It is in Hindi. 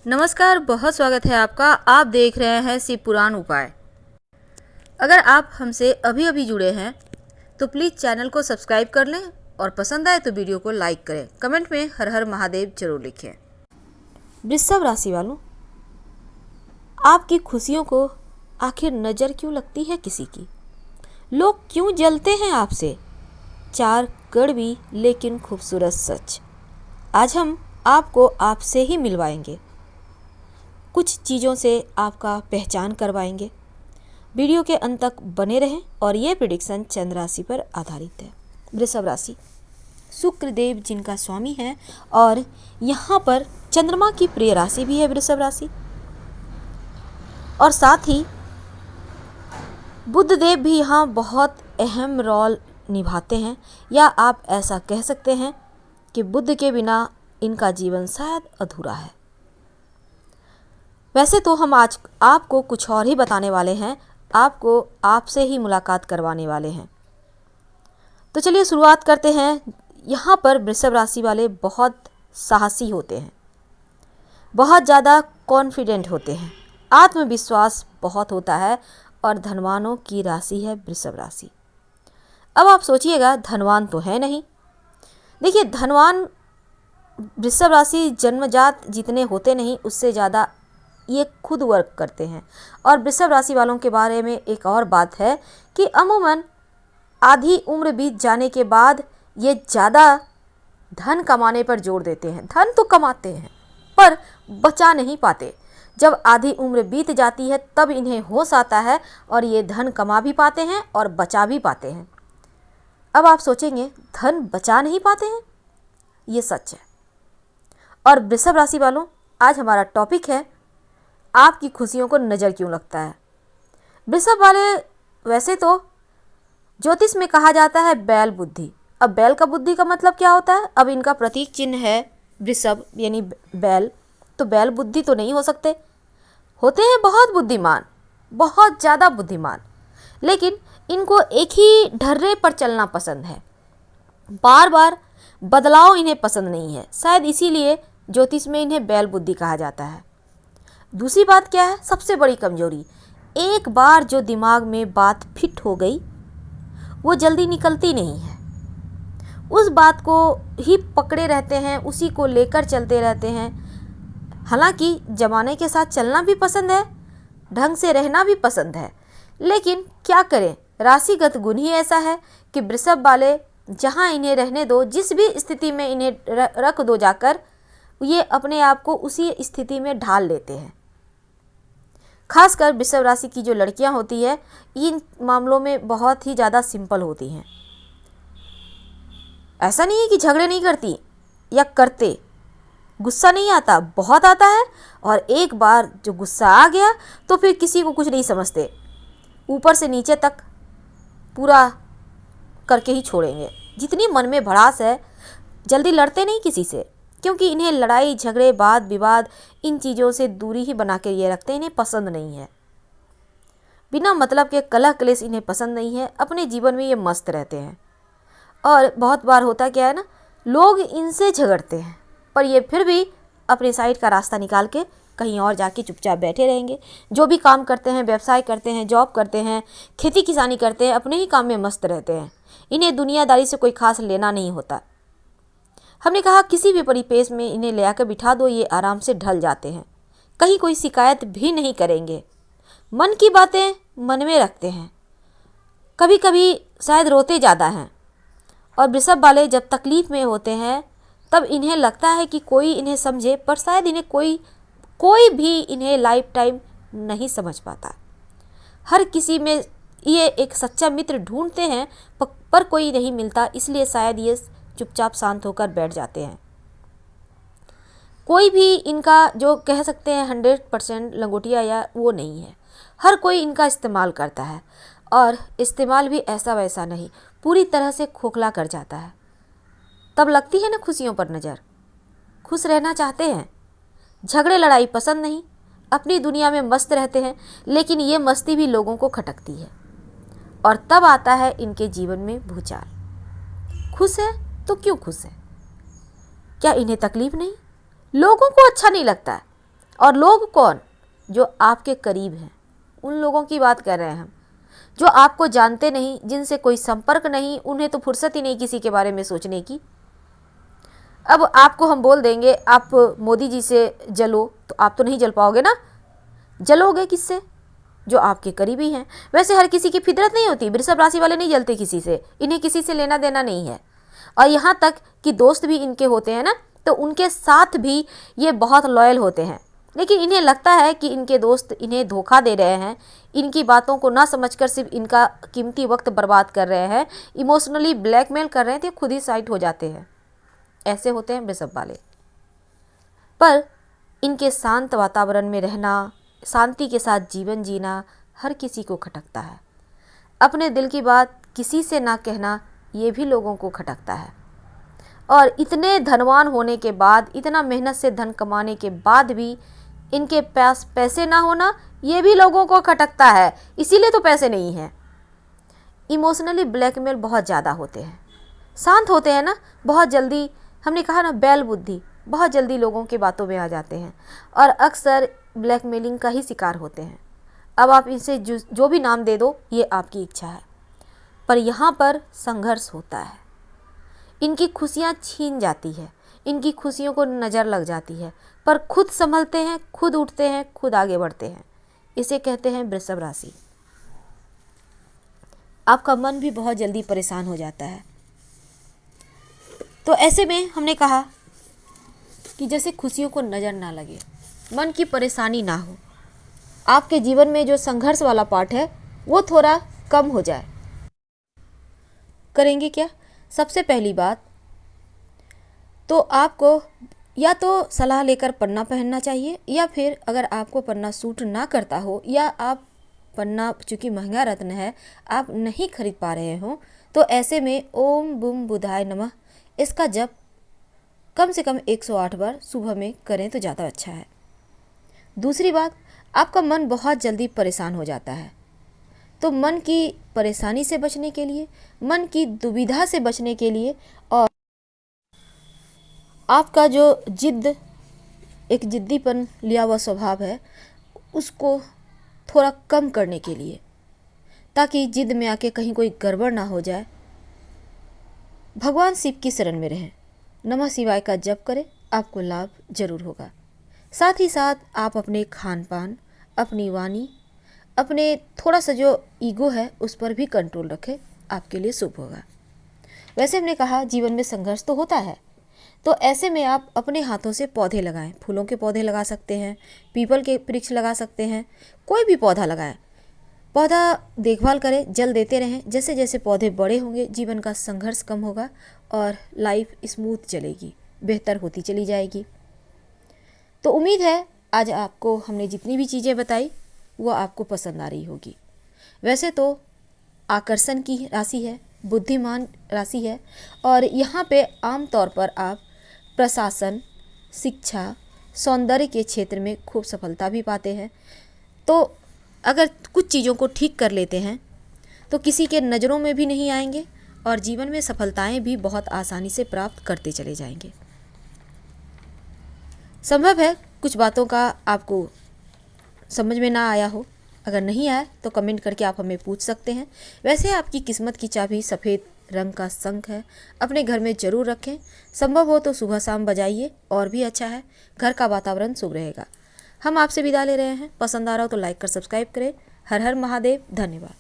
नमस्कार, बहुत स्वागत है आपका। आप देख रहे हैं शिव पुराण उपाय। अगर आप हमसे अभी अभी जुड़े हैं तो प्लीज़ चैनल को सब्सक्राइब कर लें और पसंद आए तो वीडियो को लाइक करें। कमेंट में हर हर महादेव जरूर लिखें। वृषभ राशि वालों, आपकी खुशियों को आखिर नज़र क्यों लगती है किसी की? लोग क्यों जलते हैं आपसे? चार कड़वी लेकिन खूबसूरत सच आज हम आपको आपसे ही मिलवाएंगे। कुछ चीज़ों से आपका पहचान करवाएंगे। वीडियो के अंत तक बने रहें और ये प्रेडिक्शन चंद्र राशि पर आधारित है। वृषभ राशि शुक्र देव जिनका स्वामी है और यहाँ पर चंद्रमा की प्रिय राशि भी है वृषभ राशि, और साथ ही बुध देव भी यहाँ बहुत अहम रोल निभाते हैं, या आप ऐसा कह सकते हैं कि बुध के बिना इनका जीवन शायद अधूरा है। वैसे तो हम आज आपको कुछ और ही बताने वाले हैं, आपको आपसे ही मुलाकात करवाने वाले हैं। तो चलिए शुरुआत करते हैं। यहाँ पर वृषभ राशि वाले बहुत साहसी होते हैं, बहुत ज़्यादा कॉन्फिडेंट होते हैं, आत्मविश्वास बहुत होता है और धनवानों की राशि है वृषभ राशि। अब आप सोचिएगा धनवान तो है नहीं। देखिए, धनवान वृषभ राशि जन्मजात जितने होते नहीं, उससे ज़्यादा ये खुद वर्क करते हैं। और वृषभ राशि वालों के बारे में एक और बात है कि अमूमन आधी उम्र बीत जाने के बाद ये ज़्यादा धन कमाने पर जोर देते हैं। धन तो कमाते हैं पर बचा नहीं पाते। जब आधी उम्र बीत जाती है तब इन्हें होश आता है और ये धन कमा भी पाते हैं और बचा भी पाते हैं। अब आप सोचेंगे धन बचा नहीं पाते हैं, ये सच है। और वृषभ राशि वालों, आज हमारा टॉपिक है आपकी खुशियों को नज़र क्यों लगता है। वृषभ वाले, वैसे तो ज्योतिष में कहा जाता है बैल बुद्धि। अब बैल का बुद्धि का मतलब क्या होता है? अब इनका प्रतीक चिन्ह है वृषभ यानी बैल, तो बैल बुद्धि तो नहीं हो सकते। होते हैं बहुत बुद्धिमान, बहुत ज़्यादा बुद्धिमान, लेकिन इनको एक ही ढर्रे पर चलना पसंद है। बार बार बदलाव इन्हें पसंद नहीं है, शायद इसीलिए ज्योतिष में इन्हें बैल बुद्धि कहा जाता है। दूसरी बात क्या है? सबसे बड़ी कमजोरी, एक बार जो दिमाग में बात फिट हो गई वो जल्दी निकलती नहीं है। उस बात को ही पकड़े रहते हैं, उसी को लेकर चलते रहते हैं। हालांकि ज़माने के साथ चलना भी पसंद है, ढंग से रहना भी पसंद है, लेकिन क्या करें, राशिगत गुण ही ऐसा है कि वृषभ वाले जहां इन्हें रहने दो, जिस भी स्थिति में इन्हें रख दो जाकर, ये अपने आप को उसी स्थिति में ढाल लेते हैं। खासकर वृषभ राशि की जो लड़कियां होती है, इन मामलों में बहुत ही ज़्यादा सिंपल होती हैं। ऐसा नहीं है कि झगड़े नहीं करती या करते, गुस्सा नहीं आता, बहुत आता है। और एक बार जो गुस्सा आ गया तो फिर किसी को कुछ नहीं समझते, ऊपर से नीचे तक पूरा करके ही छोड़ेंगे। जितनी मन में भड़ास है, जल्दी लड़ते नहीं किसी से, क्योंकि इन्हें लड़ाई झगड़े वाद विवाद इन चीज़ों से दूरी ही बना के ये रखते हैं। इन्हें पसंद नहीं है, बिना मतलब के कलह क्लेश इन्हें पसंद नहीं है। अपने जीवन में ये मस्त रहते हैं। और बहुत बार होता क्या है ना, लोग इनसे झगड़ते हैं पर ये फिर भी अपने साइड का रास्ता निकाल के कहीं और जाके चुपचाप बैठे रहेंगे। जो भी काम करते हैं, व्यवसाय करते हैं, जॉब करते हैं, खेती किसानी करते हैं, अपने ही काम में मस्त रहते हैं। इन्हें दुनियादारी से कोई खास लेना नहीं होता। हमने कहा किसी भी परिपेश में इन्हें ले आकर बिठा दो, ये आराम से ढल जाते हैं। कहीं कोई शिकायत भी नहीं करेंगे, मन की बातें मन में रखते हैं। कभी कभी शायद रोते ज़्यादा हैं। और वृषभ वाले जब तकलीफ़ में होते हैं तब इन्हें लगता है कि कोई इन्हें समझे, पर शायद इन्हें कोई भी इन्हें लाइफ टाइम नहीं समझ पाता। हर किसी में ये एक सच्चा मित्र ढूंढते हैं पर कोई नहीं मिलता, इसलिए शायद ये चुपचाप शांत होकर बैठ जाते हैं। कोई भी इनका जो कह सकते हैं 100% लंगोटिया या वो नहीं है। हर कोई इनका इस्तेमाल करता है, और इस्तेमाल भी ऐसा वैसा नहीं, पूरी तरह से खोखला कर जाता है। तब लगती है ना खुशियों पर नज़र। खुश रहना चाहते हैं, झगड़े लड़ाई पसंद नहीं, अपनी दुनिया में मस्त रहते हैं, लेकिन ये मस्ती भी लोगों को खटकती है। और तब आता है इनके जीवन में भूचाल। खुश है तो क्यों खुश है? क्या इन्हें तकलीफ नहीं? लोगों को अच्छा नहीं लगता है, और लोग कौन? जो आपके करीब हैं, उन लोगों की बात कर रहे हैं हम, जो आपको जानते नहीं, जिनसे कोई संपर्क नहीं, उन्हें तो फुर्सत ही नहीं किसी के बारे में सोचने की। अब आपको हम बोल देंगे आप मोदी जी से जलो, तो आप तो नहीं जल पाओगे ना। जलोगे किससे? जो आपके करीबी हैं। वैसे हर किसी की फितरत नहीं होती, वृषभ राशि वाले नहीं जलते किसी से, इन्हें किसी से लेना देना नहीं है। और यहाँ तक कि दोस्त भी इनके होते हैं ना, तो उनके साथ भी ये बहुत लॉयल होते हैं, लेकिन इन्हें लगता है कि इनके दोस्त इन्हें धोखा दे रहे हैं, इनकी बातों को ना समझकर सिर्फ इनका कीमती वक्त बर्बाद कर रहे हैं, इमोशनली ब्लैकमेल कर रहे हैं, तो खुद ही साइड हो जाते हैं। ऐसे होते हैं वृषभ वाले। पर इनके शांत वातावरण में रहना, शांति के साथ जीवन जीना हर किसी को खटकता है। अपने दिल की बात किसी से ना कहना, ये भी लोगों को खटकता है। और इतने धनवान होने के बाद, इतना मेहनत से धन कमाने के बाद भी इनके पास पैसे ना होना, ये भी लोगों को खटकता है। इसीलिए तो पैसे नहीं हैं। इमोशनली ब्लैकमेल बहुत ज़्यादा होते हैं। शांत होते हैं ना, बहुत जल्दी, हमने कहा ना बैल बुद्धि, बहुत जल्दी लोगों की बातों में आ जाते हैं और अक्सर ब्लैकमेलिंग का ही शिकार होते हैं। अब आप इनसे जो भी नाम दे दो, ये आपकी इच्छा है। पर यहाँ पर संघर्ष होता है। इनकी खुशियाँ छीन जाती है, इनकी खुशियों को नज़र लग जाती है, पर खुद संभलते हैं, खुद उठते हैं, खुद आगे बढ़ते हैं। इसे कहते हैं वृषभ राशि। आपका मन भी बहुत जल्दी परेशान हो जाता है। तो ऐसे में हमने कहा कि जैसे खुशियों को नज़र ना लगे, मन की परेशानी ना हो, आपके जीवन में जो संघर्ष वाला पार्ट है वो थोड़ा कम हो जाए। करेंगे क्या? सबसे पहली बात तो आपको या तो सलाह लेकर पन्ना पहनना चाहिए, या फिर अगर आपको पन्ना सूट ना करता हो, या आप पन्ना चूँकि महंगा रत्न है आप नहीं खरीद पा रहे हो, तो ऐसे में ओम बुम बुधाय नमः इसका जप कम से कम 108 बार सुबह में करें तो ज़्यादा अच्छा है। दूसरी बात, आपका मन बहुत जल्दी परेशान हो जाता है, तो मन की परेशानी से बचने के लिए, मन की दुविधा से बचने के लिए, और आपका जो एक जिद्दीपन लिया हुआ स्वभाव है उसको थोड़ा कम करने के लिए, ताकि जिद में आके कहीं कोई गड़बड़ ना हो जाए, भगवान शिव की शरण में रहें, नमः शिवाय का जप करें, आपको लाभ जरूर होगा। साथ ही साथ आप अपने खान पान, अपनी वाणी, अपने थोड़ा सा जो ईगो है उस पर भी कंट्रोल रखें, आपके लिए शुभ होगा। वैसे हमने कहा जीवन में संघर्ष तो होता है, तो ऐसे में आप अपने हाथों से पौधे लगाएं। फूलों के पौधे लगा सकते हैं, पीपल के वृक्ष लगा सकते हैं, कोई भी पौधा लगाएं। पौधा देखभाल करें, जल देते रहें। जैसे जैसे पौधे बड़े होंगे जीवन का संघर्ष कम होगा और लाइफ स्मूथ चलेगी, बेहतर होती चली जाएगी। तो उम्मीद है आज आपको हमने जितनी भी चीज़ें बताई वो आपको पसंद आ रही होगी। वैसे तो आकर्षण की राशि है, बुद्धिमान राशि है, और यहाँ पे आम तौर पर आप प्रशासन, शिक्षा, सौंदर्य के क्षेत्र में खूब सफलता भी पाते हैं। तो अगर कुछ चीज़ों को ठीक कर लेते हैं तो किसी के नज़रों में भी नहीं आएंगे और जीवन में सफलताएं भी बहुत आसानी से प्राप्त करते चले जाएंगे। संभव है कुछ बातों का आपको समझ में ना आया हो, अगर नहीं आया तो कमेंट करके आप हमें पूछ सकते हैं। वैसे आपकी किस्मत की चाबी सफ़ेद रंग का शंख है, अपने घर में ज़रूर रखें। संभव हो तो सुबह शाम बजाइए, और भी अच्छा है, घर का वातावरण शुभ रहेगा। हम आपसे विदा ले रहे हैं। पसंद आ रहा हो तो लाइक कर सब्सक्राइब करें। हर हर महादेव। धन्यवाद।